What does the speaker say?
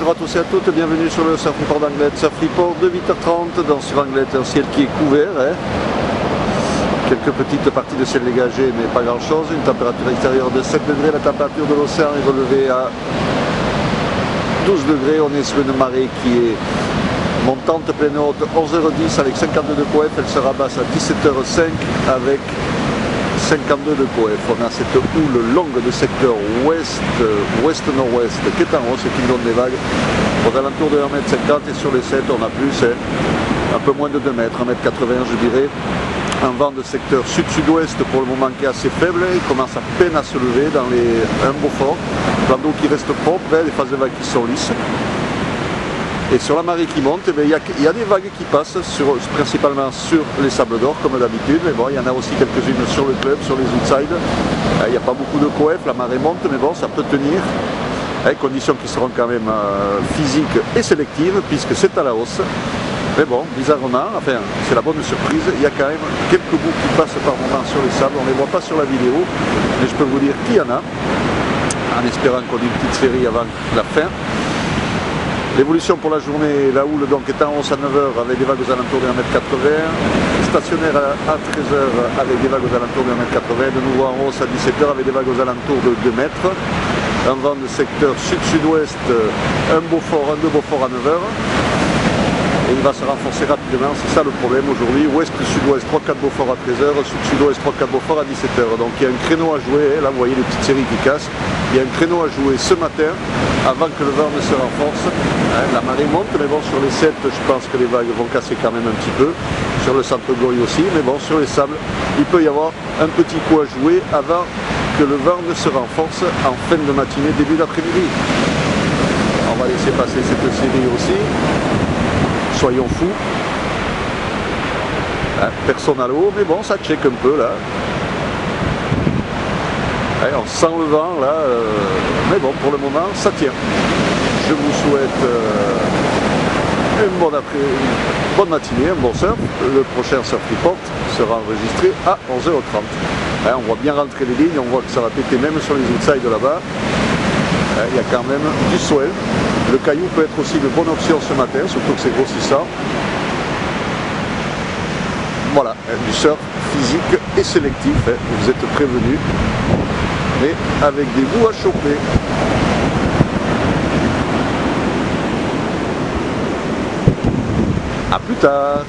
bonjour à tous et à toutes, bienvenue sur le Surf Report d'Anglet, Surf Report de 8h30 dans sur Anglet, un ciel qui est couvert, quelques petites parties de ciel dégagé mais pas grand chose, une température extérieure de 7 degrés, la température de l'océan est relevée à 12 degrés, on est sur une marée qui est montante pleine haute 11h10 avec 52 de coef, elle se rabasse à 17h05 avec 52 de coef. On a cette houle longue de secteur ouest-nord-ouest qui est en hausse et qui donne des vagues aux alentours de 1m50 et sur les 7 on a plus, un peu moins de 2 mètres, 1m80 je dirais. Un vent de secteur sud-sud-ouest pour le moment qui est assez faible, il commence à peine à se lever dans un beau fort, plan d'eau qui reste propre, les phases de vagues qui sont lisses. Et sur la marée qui monte, il y a des vagues qui passent principalement sur les sables d'or comme d'habitude, mais bon, il y en a aussi quelques-unes sur le club, sur les outsides. Il n'y a pas beaucoup de coef, la marée monte, mais bon, ça peut tenir. Conditions qui seront quand même physiques et sélectives, puisque c'est à la hausse. Mais bon, bizarrement, enfin, c'est la bonne surprise, il y a quand même quelques bouts qui passent par moment sur les sables, on ne les voit pas sur la vidéo, mais je peux vous dire qu'il y en a, en espérant qu'on ait une petite série avant la fin. L'évolution pour la journée, la houle donc est en hausse à 9h avec des vagues aux alentours de 1m80, stationnaire à 13h avec des vagues aux alentours de 1m80, de nouveau en hausse à 17h avec des vagues aux alentours de 2 mètres, un vent de secteur sud-sud-ouest, un deux beaux forts à 9h. Et il va se renforcer rapidement, c'est ça le problème aujourd'hui, ouest-sud-ouest 3-4 Beaufort à 13h, sud-sud-ouest 3-4 Beaufort à 17h. Donc il y a un créneau à jouer, là vous voyez les petites séries qui cassent, il y a un créneau à jouer ce matin avant que le vent ne se renforce. La marée monte, mais bon sur les 7 je pense que les vagues vont casser quand même un petit peu, sur le centre Gory aussi, mais bon sur les sables il peut y avoir un petit coup à jouer avant que le vent ne se renforce en fin de matinée, début d'après-midi. On va laisser passer cette série aussi. Soyons fous, personne à l'eau, mais bon ça check un peu là, on sent le vent là, mais bon pour le moment ça tient. Je vous souhaite une bonne matinée, un bon surf. Le prochain Surf Report sera enregistré à 11h30. On voit bien rentrer les lignes, on voit que ça va péter même sur les outsides là-bas. Il y a quand même du swell. Le caillou peut être aussi une bonne option ce matin, surtout que c'est grossissant. Voilà, du surf physique et sélectif, vous êtes prévenus, mais avec des bouts à choper. A plus tard.